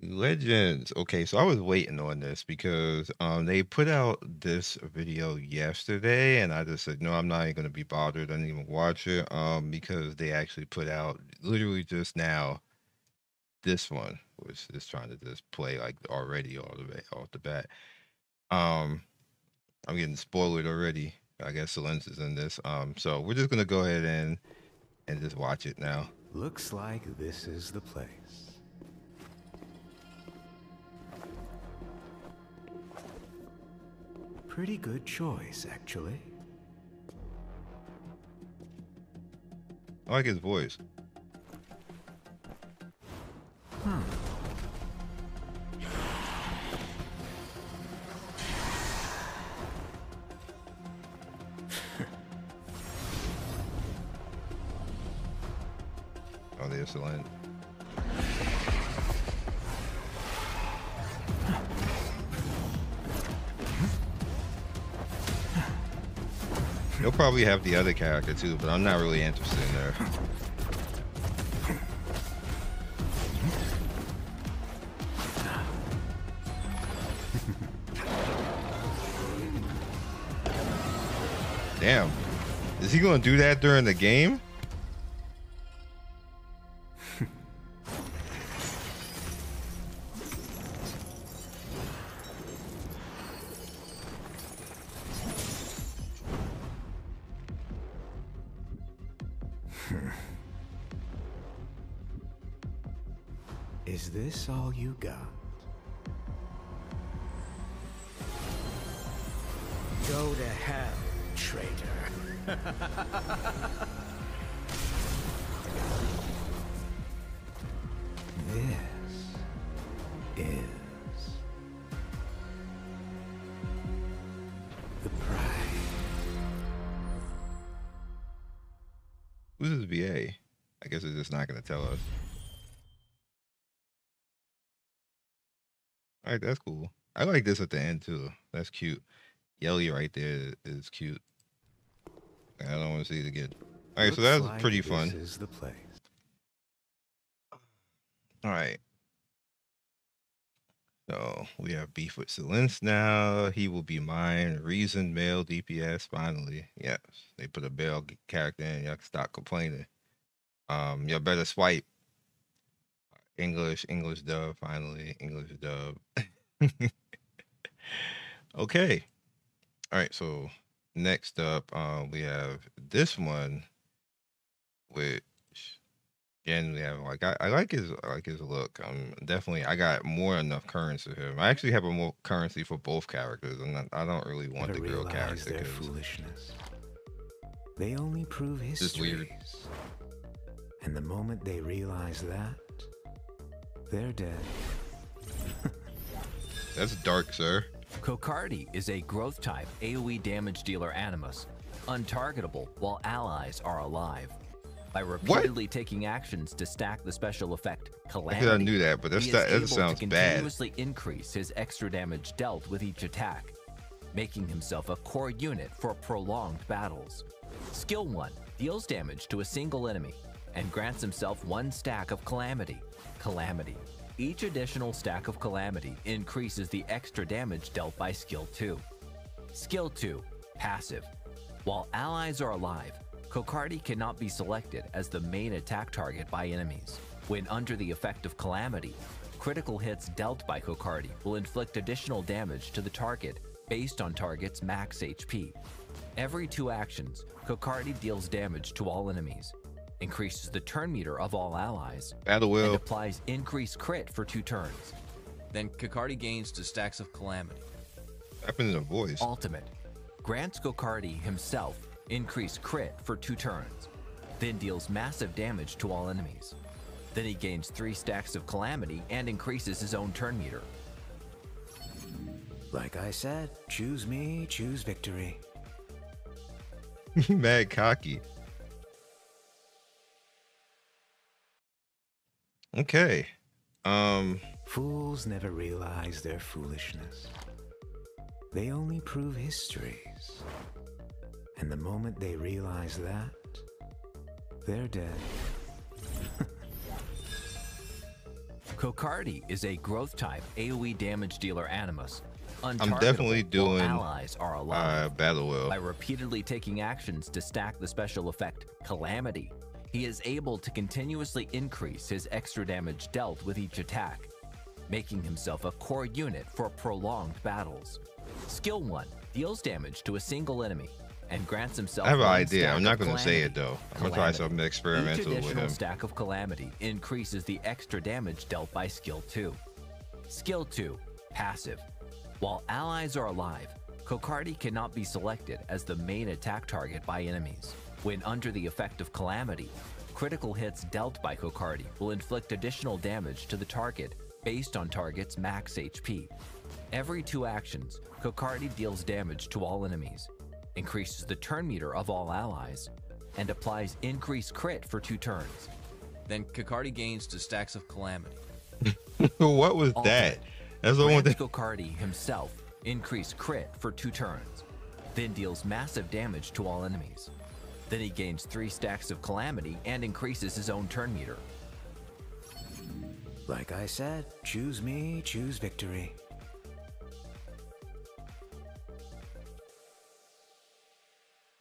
Legends. Okay, so I was waiting on this because they put out this video yesterday and I just said no, I'm not even gonna be bothered. I didn't even watch it because they actually put out literally just now this one, which is trying to just play like already all the way off the bat. Um I'm getting spoiled already. I guess the lens is in this. So we're just gonna go ahead and just watch it now. Looks like this is the place. Pretty good choice, actually. I like his voice. Oh, there's the land. They'll probably have the other character too, but I'm not really interested in there. Damn. Is he gonna do that during the game? Is this all you got? Go to hell, traitor. This is the prize. Who's his VA? I guess it's just not gonna tell us. All right, that's cool. I like this at the end too. That's cute. Yelly right there is cute. I don't want to see it again. All right, so that's Looks pretty like fun. This is the place. All right. So we have beef with Celeste now. He will be mine. Reason, male, DPS. Finally, yes, they put a male character in. Y'all can stop complaining. Y'all better swipe. English dub. Finally, English dub. Okay. All right. So next up, we have this one, which again we have like I like his look. Definitely I got more enough currency for him. I actually have a more currency for both characters, and I don't really want the girl character their because foolishness. They only prove it's just weird. histories. And the moment they realize that, they're dead. That's dark, sir. Kokardi is a growth-type AoE damage dealer Animus, untargetable while allies are alive. By repeatedly taking actions to stack the special effect Calamity, I knew that, but that sounds to bad. continuously increase his extra damage dealt with each attack, making himself a core unit for prolonged battles. Skill 1 deals damage to a single enemy and grants himself 1 stack of Calamity. Each additional stack of Calamity increases the extra damage dealt by Skill 2. Skill 2, Passive. While allies are alive, Kokardi cannot be selected as the main attack target by enemies. When under the effect of Calamity, critical hits dealt by Kokardi will inflict additional damage to the target based on target's max HP. Every 2 actions, Kokardi deals damage to all enemies, increases the turn meter of all allies, and applies increased crit for 2 turns. Then Kokardi gains 2 stacks of Calamity. Happens in a voice. Ultimate grants Kokardi himself increased crit for 2 turns, then deals massive damage to all enemies. Then he gains 3 stacks of Calamity and increases his own turn meter. Like I said, choose me, choose victory. Mad cocky. Okay. Fools never realize their foolishness. They only prove histories. And the moment they realize that, they're dead. Kokardi is a growth type AoE damage dealer Animus. I'm definitely Untargetable doing while allies are alive. Battle Will. By repeatedly taking actions to stack the special effect Calamity, he is able to continuously increase his extra damage dealt with each attack, making himself a core unit for prolonged battles. Skill 1 deals damage to a single enemy and grants himself I have an one idea. stack I'm not of going to say Calamity. it though. I'm going to try something experimental Each with additional him. stack of Calamity increases the extra damage dealt by Skill 2. Skill 2, Passive. While allies are alive, Kokardi cannot be selected as the main attack target by enemies. When under the effect of Calamity, critical hits dealt by Kokardi will inflict additional damage to the target based on target's max HP. Every 2 actions, Kokardi deals damage to all enemies, increases the turn meter of all allies, and applies increased crit for 2 turns. Then Kokardi gains 2 stacks of Calamity. What was Ultimate that? That's the one grants thing. Kokardi himself increased crit for 2 turns, then deals massive damage to all enemies. Then he gains 3 stacks of Calamity and increases his own turn meter. Like I said, choose me, choose victory.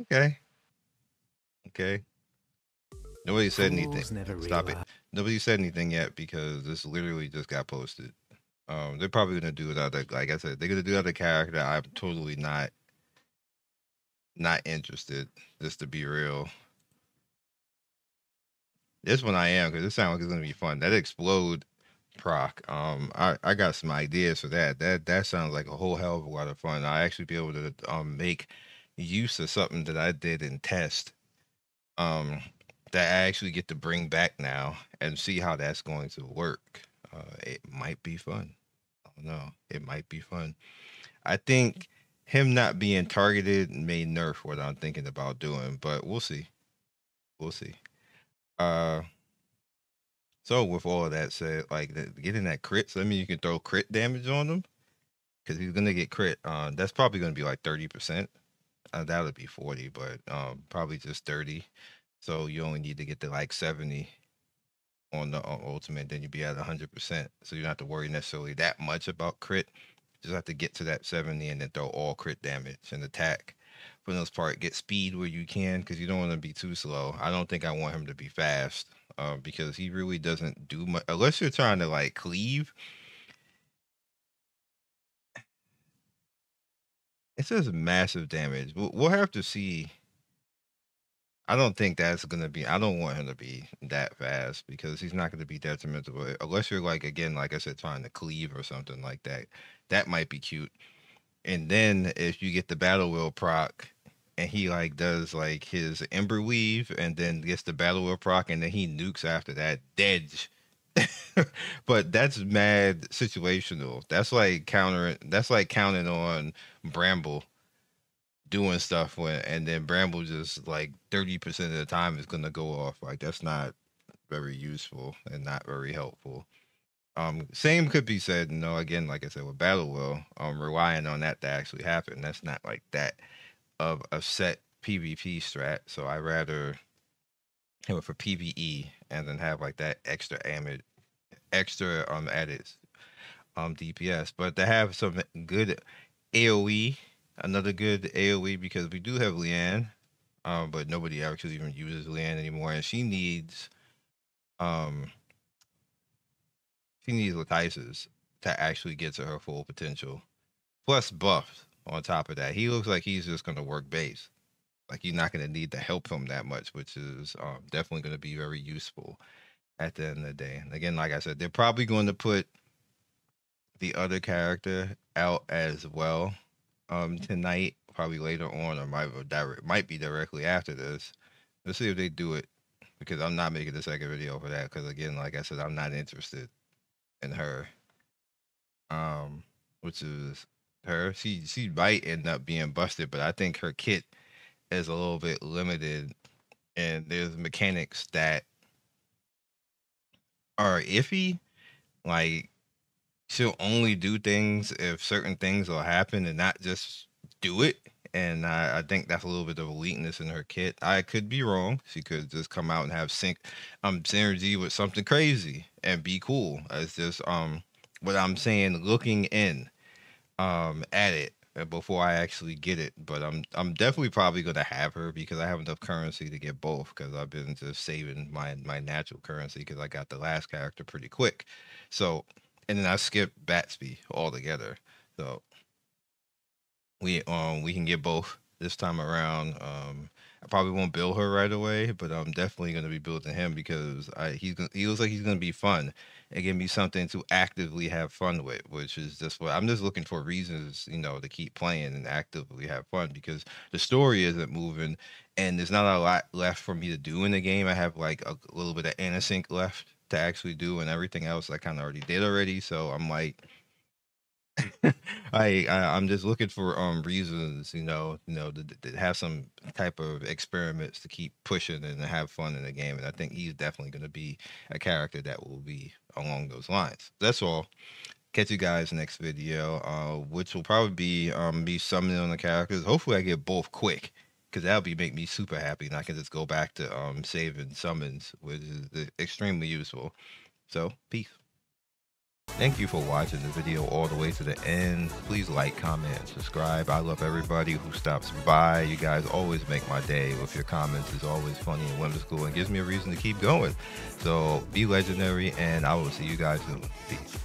Okay. Okay. Nobody said Fools anything. never Stop it. realize- Nobody said anything yet because this literally just got posted. They're probably gonna do it other, like I said, they're gonna do other character. I'm totally not interested. Just to be real, this one I am because it sounds like it's gonna be fun. That explode proc. I got some ideas for that. That sounds like a whole hell of a lot of fun. I actually be able to make use of something that I did in test. That I actually get to bring back now and see how that's going to work. It might be fun. I don't know. It might be fun. I think him not being targeted may nerf what I'm thinking about doing, but we'll see. We'll see. So with all of that said, like getting that crit, so I mean you can throw crit damage on him because he's gonna get crit. That's probably gonna be like 30%. That would be 40, but probably just 30. So you only need to get to like 70 on the ultimate, then you'd be at 100%. So you don't have to worry necessarily that much about crit. Just have to get to that 70 and then throw all crit damage and attack. For the most part, get speed where you can because you don't want to be too slow. I don't think I want him to be fast because he really doesn't do much unless you're trying to like cleave. It says massive damage. We'll have to see. I don't think that's gonna be. I don't want him to be that fast because he's not gonna be detrimental. Unless you're like again, like I said, trying to cleave or something like that. That might be cute. And then if you get the battle wheel proc, and he like does like his ember weave, and then gets the battle wheel proc, and then he nukes after that, dead. But that's mad situational. That's like countering. That's like counting on Bramble doing stuff when, and then Bramble just like 30% of the time is gonna go off. Like that's not very useful and not very helpful. Same could be said, again, like I said, with Battle Will, relying on that to actually happen. That's not like that of a set PvP strat. So I rather have it for PvE and then have like that extra added DPS. But to have some good AoE, another good AoE, because we do have Leanne, but nobody actually even uses Leanne anymore, and she needs Latices to actually get to her full potential. Plus buffed on top of that. He looks like he's just gonna work base. Like you're not gonna need to help him that much, which is definitely gonna be very useful at the end of the day. And again, like I said, they're probably going to put the other character out as well tonight, probably later on, or might be directly after this. Let's see if they do it, because I'm not making the second video for that, because again, like I said, I'm not interested in her. Which is her. She might end up being busted, but I think her kit is a little bit limited, and there's mechanics that are iffy. Like she'll only do things if certain things will happen, and not just do it and I think that's a little bit of a weakness in her kit. I could be wrong. She could just come out and have synergy with something crazy and be cool. It's just what I'm saying, looking in at it before I actually get it. But I'm definitely probably gonna have her because I have enough currency to get both because I've been just saving my natural currency because I got the last character pretty quick. So and then I skipped Batsby altogether. So we can get both this time around. I probably won't build her right away, but I'm definitely gonna be building him because he looks like he's gonna be fun and give me something to actively have fun with, which is just what I'm just looking for reasons, to keep playing and actively have fun because the story isn't moving and there's not a lot left for me to do in the game. I have like a little bit of anti-sync left to actually do and everything else I kind of already did already. So I'm like I'm just looking for reasons, to have some type of experiments to keep pushing and have fun in the game. And I think he's definitely going to be a character that will be along those lines. That's all. Catch you guys next video, which will probably be me summoning on the characters. Hopefully, I get both quick because that'll be make me super happy, and I can just go back to saving summons, which is extremely useful. So, peace. Thank you for watching the video all the way to the end. Please like, comment, and subscribe. I love everybody who stops by. You guys always make my day with your comments. It's always funny and whimsical and gives me a reason to keep going. So be legendary, and I will see you guys soon. Peace.